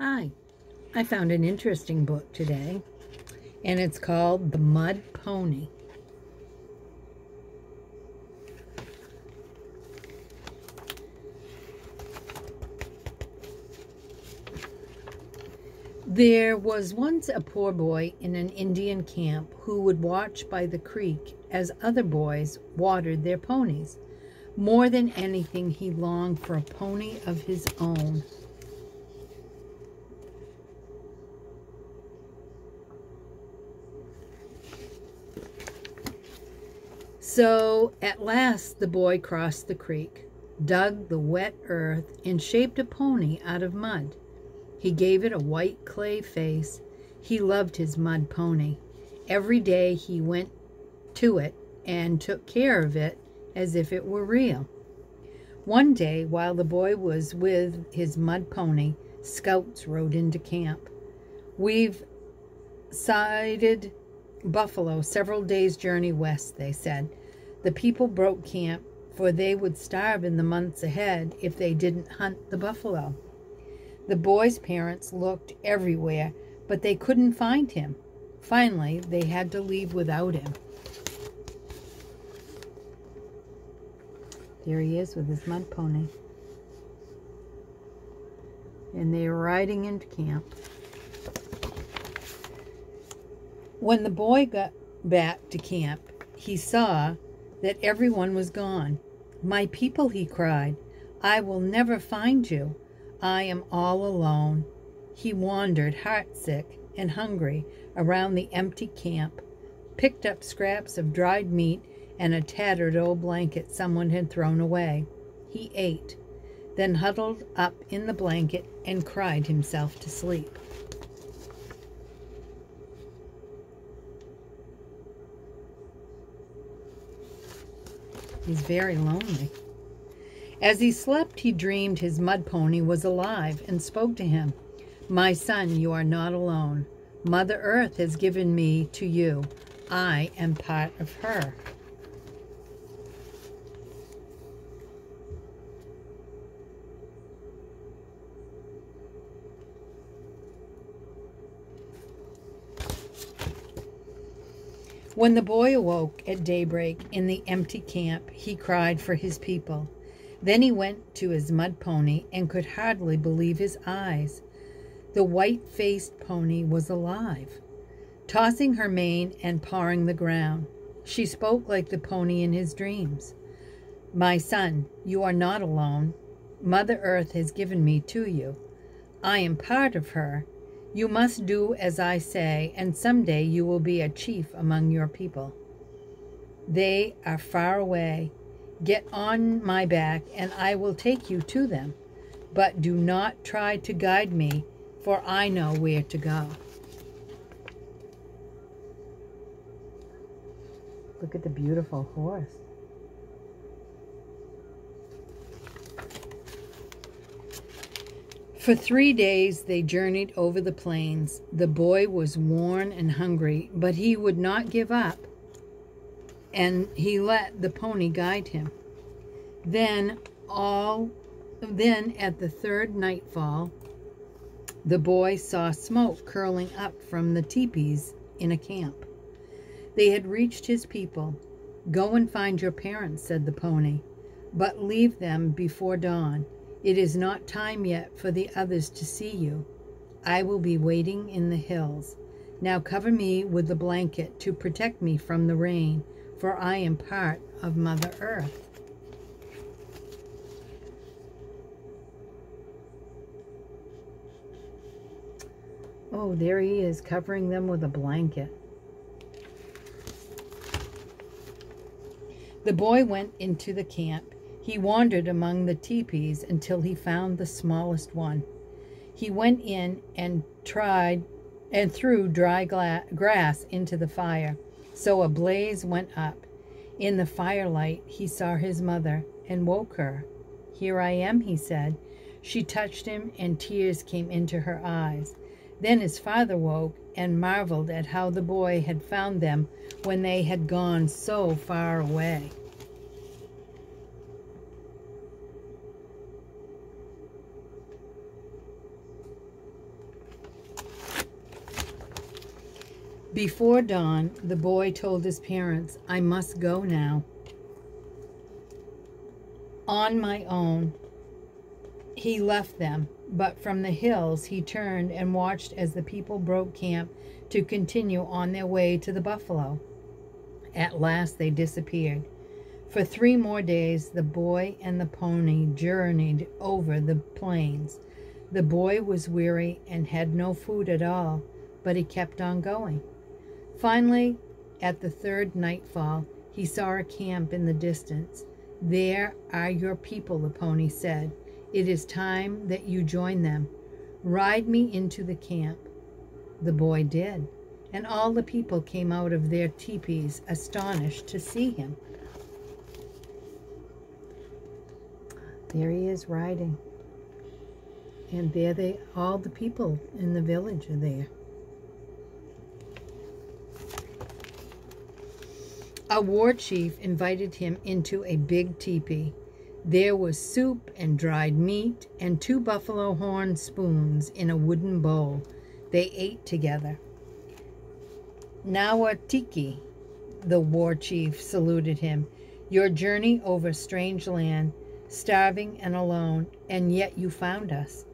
Hi, I found an interesting book today, and it's called The Mud Pony. There was once a poor boy in an Indian camp who would watch by the creek as other boys watered their ponies. More than anything, he longed for a pony of his own. So at last the boy crossed the creek, dug the wet earth, and shaped a pony out of mud. He gave it a white clay face. He loved his mud pony. Every day he went to it and took care of it as if it were real. One day, while the boy was with his mud pony, scouts rode into camp. "We've sighted buffalo several days' journey west," they said. The people broke camp, for they would starve in the months ahead if they didn't hunt the buffalo. The boy's parents looked everywhere, but they couldn't find him. Finally, they had to leave without him. There he is with his mud pony. And they are riding into camp. When the boy got back to camp, he saw that everyone was gone. "My people," he cried, "I will never find you. I am all alone." He wandered, heartsick and hungry, around the empty camp, picked up scraps of dried meat and a tattered old blanket someone had thrown away. He ate, then huddled up in the blanket and cried himself to sleep. He's very lonely. As he slept, he dreamed his mud pony was alive and spoke to him. "My son, you are not alone. Mother Earth has given me to you. I am part of her." When the boy awoke at daybreak in the empty camp, he cried for his people. Then he went to his mud pony and could hardly believe his eyes. The white-faced pony was alive, tossing her mane and pawing the ground. She spoke like the pony in his dreams. "My son, you are not alone. Mother Earth has given me to you. I am part of her. You must do as I say, and someday you will be a chief among your people. They are far away. Get on my back, and I will take you to them. But do not try to guide me, for I know where to go." Look at the beautiful horse. For 3 days they journeyed over the plains. The boy was worn and hungry, but he would not give up, and he let the pony guide him. Then at the third nightfall, the boy saw smoke curling up from the teepees in a camp. They had reached his people. "Go and find your parents," said the pony, "but leave them before dawn. It is not time yet for the others to see you. I will be waiting in the hills. Now cover me with the blanket to protect me from the rain, for I am part of Mother Earth." Oh, there he is, covering them with a blanket. The boy went into the camp. He wandered among the teepees until he found the smallest one. He went in and threw dry grass into the fire, so a blaze went up. In the firelight, he saw his mother and woke her. "Here I am," he said. She touched him, and tears came into her eyes. Then his father woke and marveled at how the boy had found them when they had gone so far away. Before dawn, the boy told his parents, "I must go now. On my own." He left them, but from the hills he turned and watched as the people broke camp to continue on their way to the buffalo. At last they disappeared. For 3 more days the boy and the pony journeyed over the plains. The boy was weary and had no food at all, but he kept on going. Finally, at the 3rd nightfall, he saw a camp in the distance. "There are your people," the pony said. "It is time that you join them. Ride me into the camp." The boy did, and all the people came out of their teepees, astonished to see him. There he is riding. And there all the people in the village are there. A war chief invited him into a big teepee. There was soup and dried meat and 2 buffalo horn spoons in a wooden bowl. They ate together. "Nawatiki," the war chief saluted him. "Your journey over strange land, starving and alone, and yet you found us.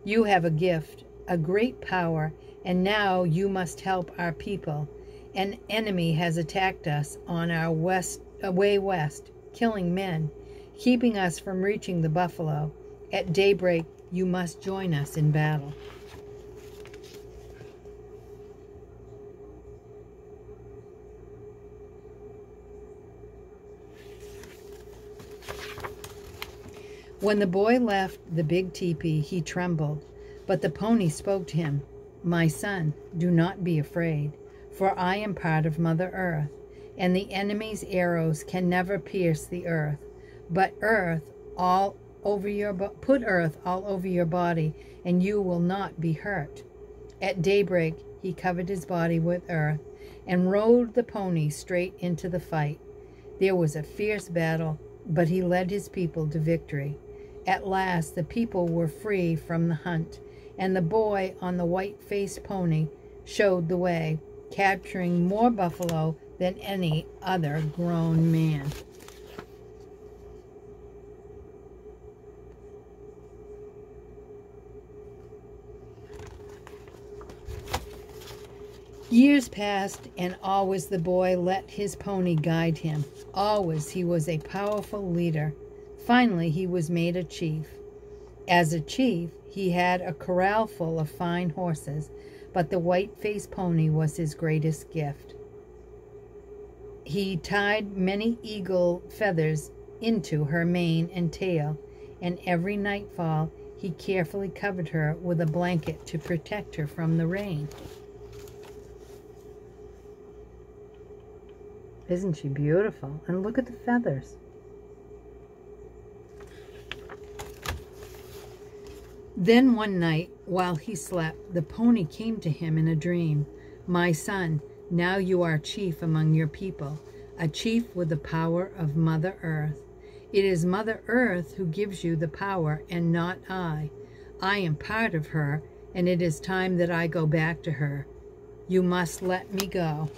You have a gift, a great power, and now you must help our people. An enemy has attacked us on our way west, killing men, keeping us from reaching the buffalo. At daybreak, you must join us in battle." When the boy left the big teepee, he trembled, but the pony spoke to him. "My son, do not be afraid, for I am part of Mother Earth, and the enemy's arrows can never pierce the earth. But put earth all over your body, and you will not be hurt." At daybreak, he covered his body with earth and rode the pony straight into the fight. There was a fierce battle, but he led his people to victory. At last, the people were free from the hunt, and the boy on the white-faced pony showed the way, capturing more buffalo than any other grown man. Years passed, and always the boy let his pony guide him. Always he was a powerful leader. Finally, he was made a chief. As a chief, he had a corral full of fine horses, but the white-faced pony was his greatest gift. He tied many eagle feathers into her mane and tail, and every nightfall he carefully covered her with a blanket to protect her from the rain. Isn't she beautiful? And look at the feathers. Then one night, while he slept, the pony came to him in a dream. "My son, now you are chief among your people, a chief with the power of Mother Earth. It is Mother Earth who gives you the power, and not I. I am part of her, and it is time that I go back to her. You must let me go."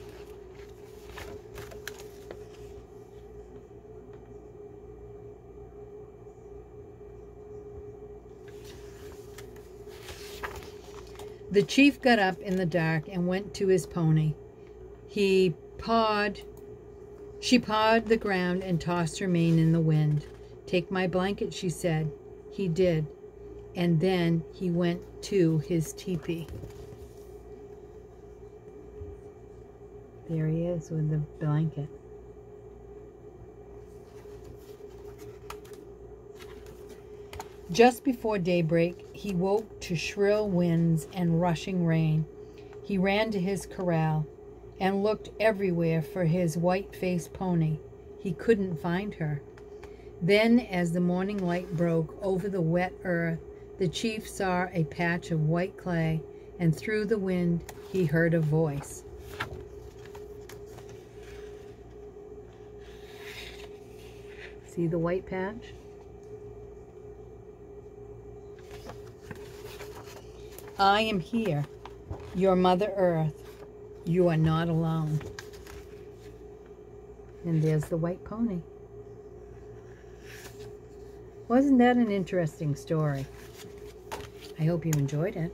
The chief got up in the dark and went to his pony. She pawed the ground and tossed her mane in the wind. "Take my blanket," she said. He did, and then he went to his teepee. There he is with the blanket. Just before daybreak, he woke to shrill winds and rushing rain. He ran to his corral and looked everywhere for his white-faced pony. He couldn't find her. Then, as the morning light broke over the wet earth, the chief saw a patch of white clay, and through the wind he heard a voice. See the white patch? "I am here, your Mother Earth. You are not alone. And there's the white pony. Wasn't that an interesting story? I hope you enjoyed it.